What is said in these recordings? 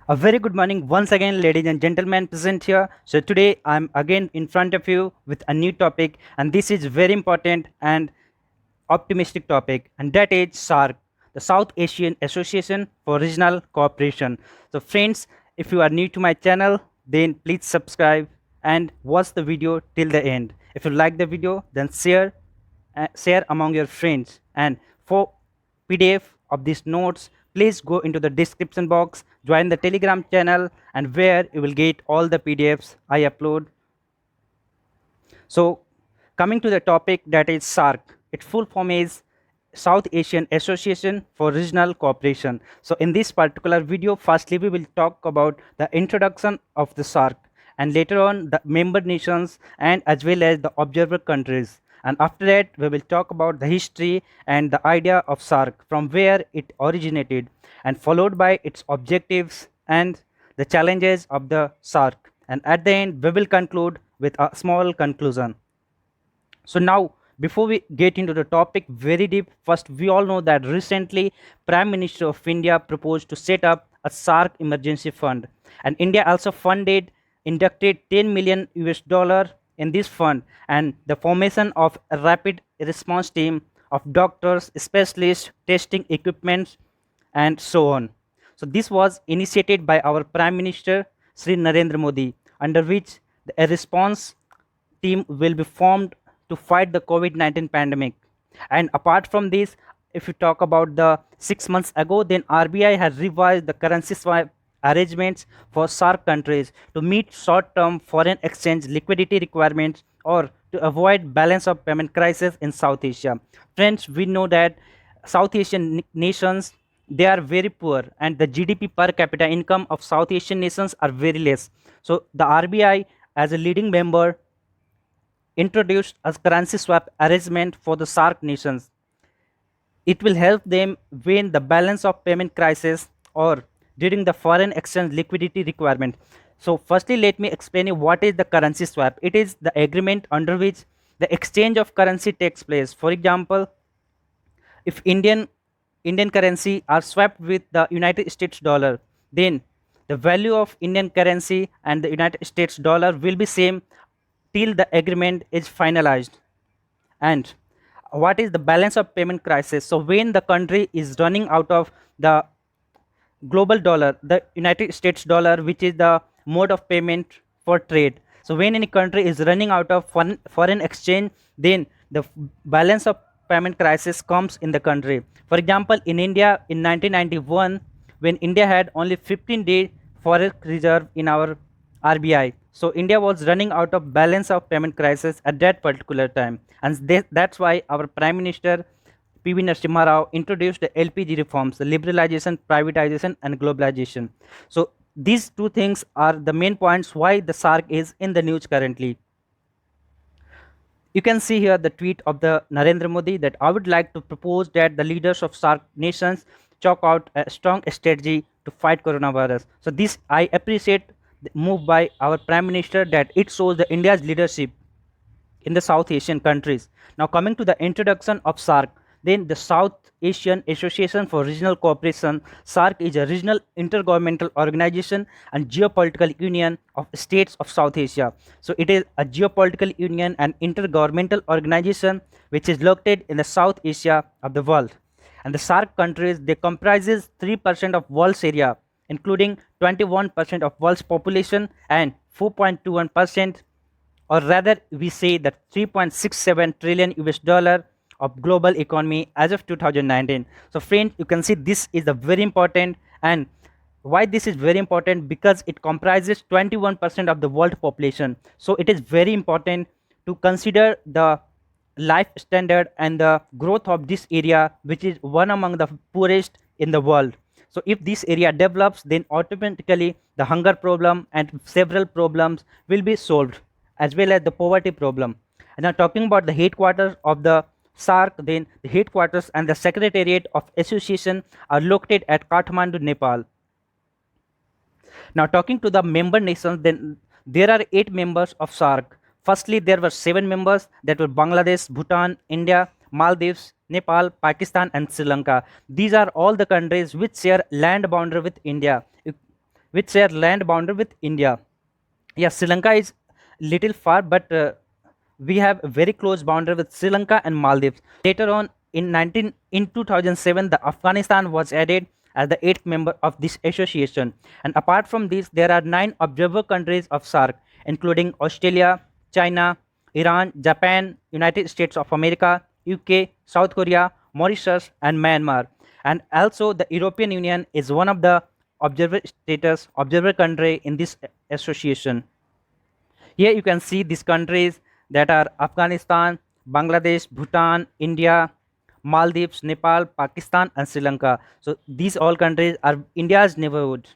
A very good morning once again, ladies and gentlemen, present here. So, today I'm again in front of you with a new topic, and this is very important and optimistic topic, and that is SARC, the South Asian Association for Regional Cooperation. So, friends, if you are new to my channel, then please subscribe and watch the video till the end. If you like the video, then share among your friends. And for PDF of these notes, please go into the description box, join the Telegram channel, and where you will get all the PDFs I upload. So, coming to the topic, that is SARC. Its full form is South Asian Association for Regional Cooperation. So, in this particular video, firstly we will talk about the introduction of the SARC, and later on the member nations and as well as the observer countries. And after that, we will talk about the history and the idea of SARC, from where it originated, and followed by its objectives and the challenges of the SARC. And at the end, we will conclude with a small conclusion. So now, before we get into the topic very deep, first we all know that recently Prime Minister of India proposed to set up a SARC emergency fund, and India also inducted 10 million US dollar in this fund, and the formation of a rapid response team of doctors, specialists, testing equipments, and so on. So this was initiated by our Prime Minister Sri Narendra Modi, under which a response team will be formed to fight the COVID-19 pandemic. And apart from this, if you talk about the 6 months ago, then RBI has revised the currency swap arrangements for SARC countries to meet short-term foreign exchange liquidity requirements or to avoid balance of payment crisis in South Asia. Friends, we know that South Asian nations, they are very poor, and the GDP per capita income of South Asian nations are very less. So the RBI, as a leading member, introduced a currency swap arrangement for the SARC nations. It will help them when the balance of payment crisis or during the foreign exchange liquidity requirement. So firstly, let me explain you what is the currency swap. It is the agreement under which the exchange of currency takes place. For example, if Indian currency are swapped with the United States dollar, then the value of Indian currency and the United States dollar will be same till the agreement is finalized. And what is the balance of payment crisis? So when the country is running out of the global dollar, the United States dollar, which is the mode of payment for trade. So when any country is running out of foreign exchange, then the balance of payment crisis comes in the country. For example, in India in 1991, when India had only 15-day forex reserve in our RBI, so India was running out of balance of payment crisis at that particular time, and that's why our Prime Minister PV Narasimha Rao introduced the LPG reforms, the liberalization, privatization, and globalization. So these two things are the main points why the SARC is in the news currently. You can see here the tweet of the Narendra Modi that I would like to propose that the leaders of SARC nations chalk out a strong strategy to fight coronavirus. So this I appreciate the move by our Prime Minister, that it shows the India's leadership in the South Asian countries. Now coming to the introduction of SARC, then the South Asian Association for Regional Cooperation, SARC is a regional intergovernmental organization and geopolitical union of states of South Asia. So it is a geopolitical union and intergovernmental organization which is located in the South Asia of the world. And the SARC countries, they comprises 3% of world's area, including 21% of world's population and 4.21%, or rather we say that 3.67 trillion US dollar of global economy as of 2019. So friends, you can see this is a very important. And why this is very important? Because it comprises 21% of the world population. So it is very important to consider the life standard and the growth of this area, which is one among the poorest in the world. So if this area develops, then automatically the hunger problem and several problems will be solved, as well as the poverty problem. And now talking about the headquarters of the SARC, then the headquarters and the secretariat of association are located at Kathmandu, Nepal. Now talking to the member nations, then there are 8 members of SARC. Firstly, there were 7 members, that were Bangladesh, Bhutan, India, Maldives, Nepal, Pakistan, and Sri Lanka. These are all the countries which share land boundary with India. which share land boundary with India. Yes, Sri Lanka is little far, but we have a very close boundary with Sri Lanka and Maldives. Later on, in 2007, the Afghanistan was added as the eighth member of this association. And apart from this, there are 9 observer countries of SARC, including Australia, China, Iran, Japan, United States of America, UK, South Korea, Mauritius, and Myanmar. And also, the European Union is one of the observer country in this association. Here you can see these countries that are Afghanistan, Bangladesh, Bhutan, India, Maldives, Nepal, Pakistan, and Sri Lanka. So these all countries are India's neighborhood.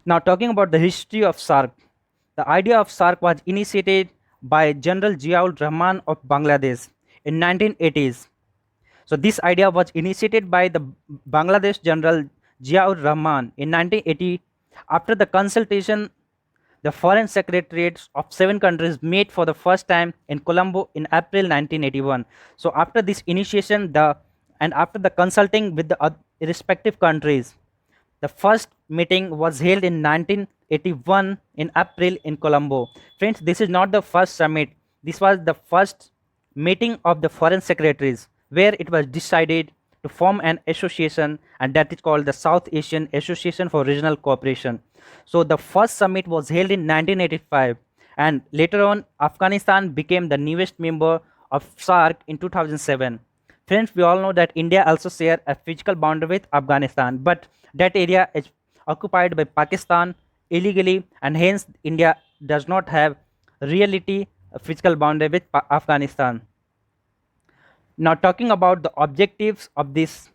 Now talking about the history of SARC, the idea of SARC was initiated by General Ziaul Rahman of Bangladesh in 1980s. So this idea was initiated by the Bangladesh General Ziaur Rahman in 1980 after the consultation. The foreign secretariats of 7 countries met for the first time in Colombo in April 1981. So after this initiation, and after the consulting with the respective countries, the first meeting was held in 1981 in April in Colombo. Friends, this is not the first summit. This was the first meeting of the foreign secretaries where it was decided to form an association, and that is called the South Asian Association for Regional Cooperation. So the first summit was held in 1985, and later on Afghanistan became the newest member of SARC in 2007. Friends, we all know that India also share a physical boundary with Afghanistan, but that area is occupied by Pakistan illegally, and hence India does not have reality a physical boundary with Afghanistan. Now talking about the objectives of this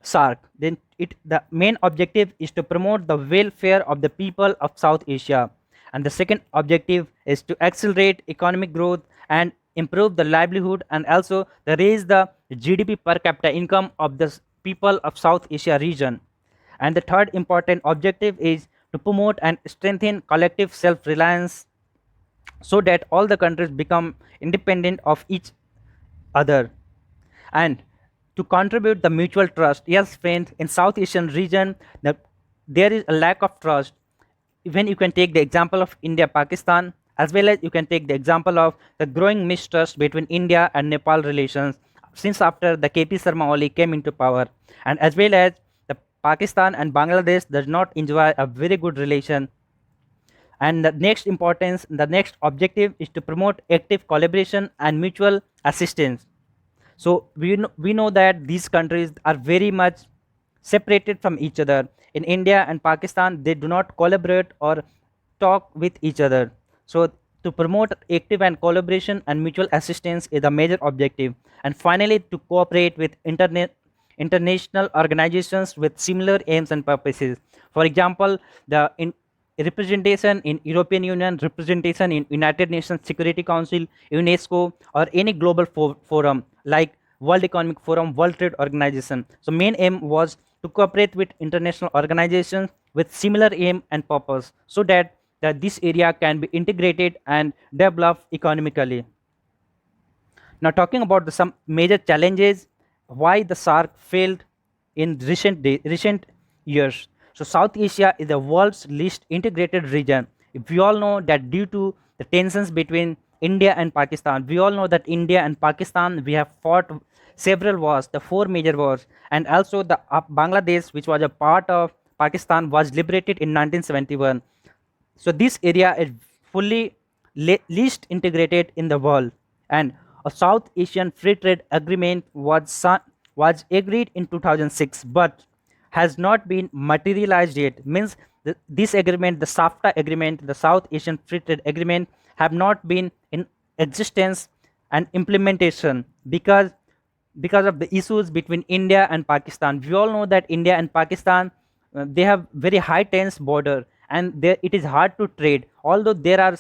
SARC, then the main objective is to promote the welfare of the people of South Asia, and the second objective is to accelerate economic growth and improve the livelihood, and also to raise the GDP per capita income of the people of South Asia region. And the third important objective is to promote and strengthen collective self-reliance so that all the countries become independent of each other, and to contribute the mutual trust. Yes friends, in South Asian region there is a lack of trust. Even you can take the example of India Pakistan, as well as you can take the example of the growing mistrust between India and Nepal relations since after the KP Sharma Oli came into power, and as well as the Pakistan and Bangladesh does not enjoy a very good relation. And the next objective is to promote active collaboration and mutual assistance. So we know that these countries are very much separated from each other. In India and Pakistan, they do not collaborate or talk with each other. So to promote active and collaboration and mutual assistance is a major objective. And finally, to cooperate with international organizations with similar aims and purposes. For example, the representation in European Union, representation in United Nations Security Council, UNESCO, or any global forum like World Economic Forum, World Trade Organization. So main aim was to cooperate with international organizations with similar aim and purpose so that this area can be integrated and developed economically. Now talking about some major challenges why the SARC failed in recent years. So South Asia is the world's least integrated region. We all know that due to the tensions between India and Pakistan, we all know that India and Pakistan, we have fought several wars, the 4 major wars, and also the Bangladesh, which was a part of Pakistan, was liberated in 1971. So this area is fully least integrated in the world, and a South Asian Free Trade Agreement was agreed in 2006, but has not been materialized yet. Means this agreement, the SAFTA agreement, the South Asian Free Trade Agreement, have not been in existence and implementation because of the issues between India and Pakistan. We all know that India and Pakistan they have very high tense border, and it is hard to trade. Although there are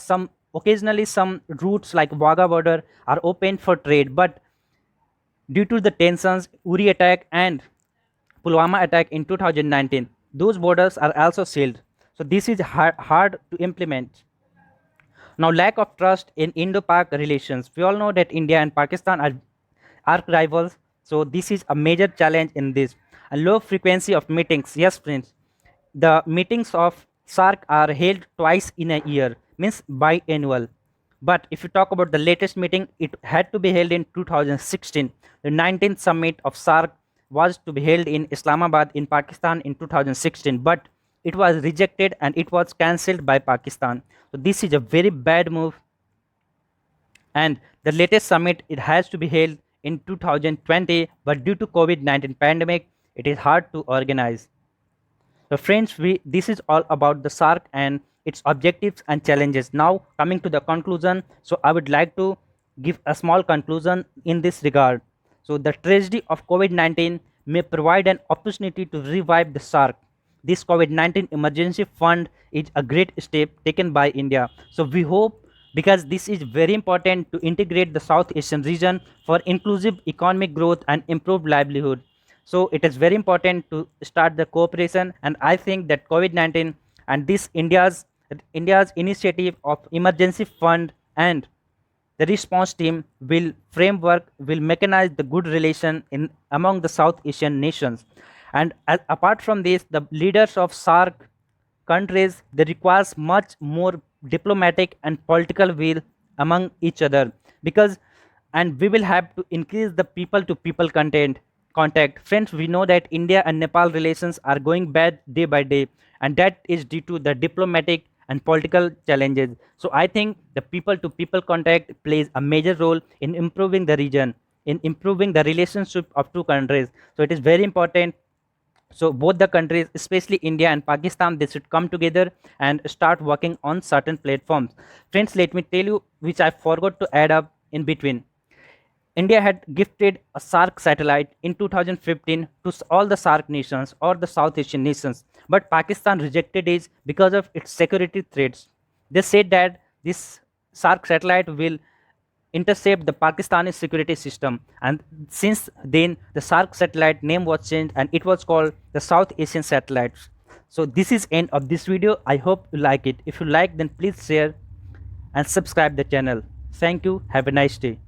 occasionally some routes like Wagah border are open for trade, but due to the tensions, Uri attack and Pulwama attack in 2019, those borders are also sealed. So this is hard to implement. Now lack of trust in Indo-Pak relations. We all know that India and Pakistan are arch rivals. So this is a major challenge in this. A low frequency of meetings. Yes friends, the meetings of SARC are held twice in a year, means biannual. But if you talk about the latest meeting, it had to be held in 2016. The 19th summit of SARC was to be held in Islamabad in Pakistan in 2016, but it was rejected and it was cancelled by Pakistan. So this is a very bad move, and the latest summit it has to be held in 2020, but due to COVID-19 pandemic, it is hard to organize. So friends, this is all about the SARC and its objectives and challenges. Now coming to the conclusion, so I would like to give a small conclusion in this regard. So the tragedy of COVID-19 may provide an opportunity to revive the SARC. This COVID-19 emergency fund is a great step taken by India. So we hope, because this is very important to integrate the South Asian region for inclusive economic growth and improved livelihood. So it is very important to start the cooperation, and I think that COVID-19 and this India's initiative of emergency fund and the response team will mechanize the good relation in among the South Asian nations. And apart from this, the leaders of SARC countries they requires much more diplomatic and political will among each other, because and we will have to increase the people to people contact. Friends, we know that India and Nepal relations are going bad day by day, and that is due to the diplomatic and political challenges. So I think the people to people contact plays a major role in improving the region, in improving the relationship of two countries. So it is very important. So both the countries, especially India and Pakistan, they should come together and start working on certain platforms. Friends, let me tell you which I forgot to add up in between. India had gifted a SARC satellite in 2015 to all the SARC nations or the South Asian nations, but Pakistan rejected it because of its security threats. They said that this SARC satellite will intercept the Pakistani security system, and since then the SARC satellite name was changed and it was called the South Asian satellites. So this is end of this video. I hope you like it. If you like, then please share and subscribe the channel. Thank you. Have a nice day.